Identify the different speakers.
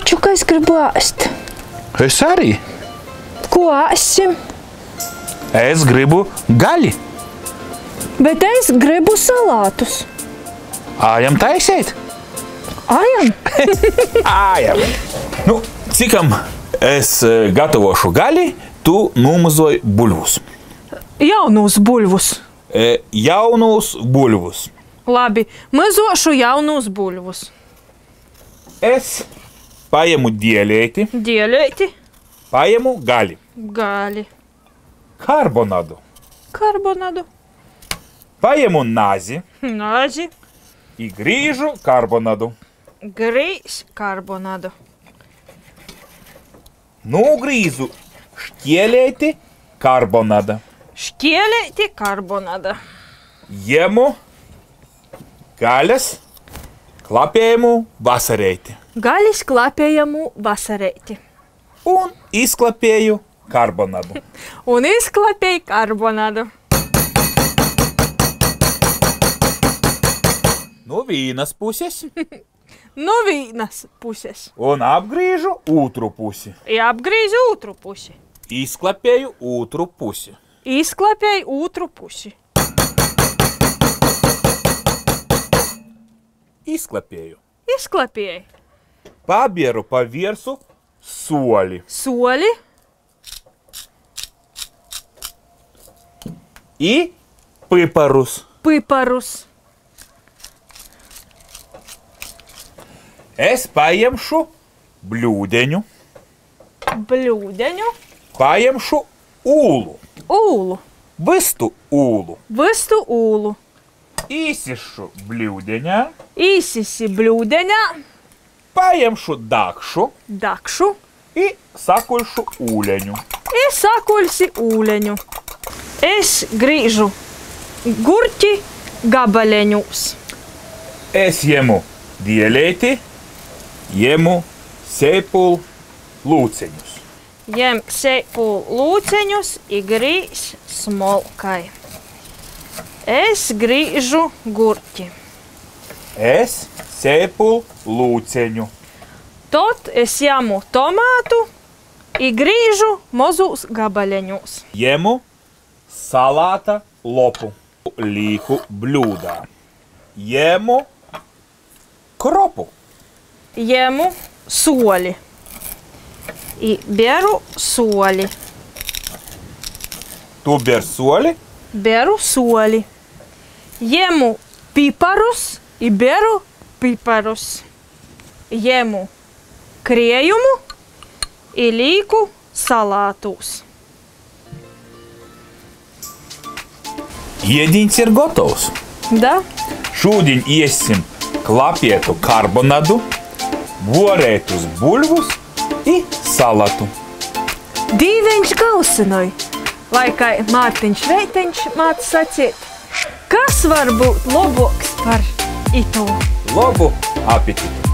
Speaker 1: taču, ka es gribu ēst.
Speaker 2: Es arī.
Speaker 1: Ko ēsim?
Speaker 2: Es gribu gaļi.
Speaker 1: Bet es gribu salātus.
Speaker 2: Ājam taisīt?
Speaker 1: Ājam?
Speaker 2: Ājam. Nu, cikam es gatavošu gaļi, tu numazoj buļvus.
Speaker 1: Jaunus buļvus.
Speaker 2: Jaunus buļvus.
Speaker 1: Labi, mazošu jaunus buļvus.
Speaker 2: Es paņemu dieļēti.
Speaker 1: Dieļēti.
Speaker 2: Paņemu gaļi.
Speaker 1: Gaļi.
Speaker 2: Karbonādu.
Speaker 1: Karbonādu.
Speaker 2: Paņemu nazi.
Speaker 1: Nazi.
Speaker 2: I grīžu karbonādu.
Speaker 1: Grīz karbonādu.
Speaker 2: Nugrīzu šķielēti karbonāda.
Speaker 1: Šķielēti karbonāda.
Speaker 2: Jemu gaļas klapējumu vasarēti.
Speaker 1: Gaļas klapējumu vasarēti.
Speaker 2: Un izklapēju karbonādu.
Speaker 1: Un izklapēju karbonādu.
Speaker 2: No vienas puses.
Speaker 1: No vienas puses.
Speaker 2: Un apgrīžu otru pusi.
Speaker 1: Apgrīzu otru pusi.
Speaker 2: Izklapēju otru pusi.
Speaker 1: Izklapēju otru pusi.
Speaker 2: Izklapēju.
Speaker 1: Izklapēju.
Speaker 2: Pabieru pa viersu soli.
Speaker 1: Soli.
Speaker 2: I piparus.
Speaker 1: Piparus.
Speaker 2: Es paņemšu bļūdeņu.
Speaker 1: Bļūdeņu.
Speaker 2: Paņemšu ūlu.
Speaker 1: Ūlu.
Speaker 2: Vistu ūlu.
Speaker 1: Vistu ūlu.
Speaker 2: Īsišu bļūdeņā.
Speaker 1: Īsisi bļūdeņā.
Speaker 2: Paņemšu dakšu.
Speaker 1: Dakšu.
Speaker 2: I sakuļšu ūleņu.
Speaker 1: I sakuļsi ūleņu. Es grīžu gurķi gabaleņus.
Speaker 2: Es jemu dieļēti. Jemu sēpulu lūceņus.
Speaker 1: Jem sēpulu lūceņus I grīz smolkai. Es grīžu gurķi.
Speaker 2: Es sēpulu lūceņu.
Speaker 1: Tad es jamu tomātu I grīžu mozus gabaleņus.
Speaker 2: Jemu salāta lopu. Līku bļūdā. Jemu kropu.
Speaker 1: Jemu soli. I beru soli.
Speaker 2: Tu ber soli.
Speaker 1: Beru soli. Jemu piparus I beru piparus. Jemu krējumu I līku salātus.
Speaker 2: Ēdiens ir gatavs.
Speaker 1: Da?
Speaker 2: Šodien iesim klapētu karbonādu, vorētus buļvus I salatu.
Speaker 1: Dīveņš galsinoj, vai kai Mārtiņš Veiteņš māc sacīt, kas var būt loboks par ito?
Speaker 2: Labu apetitu!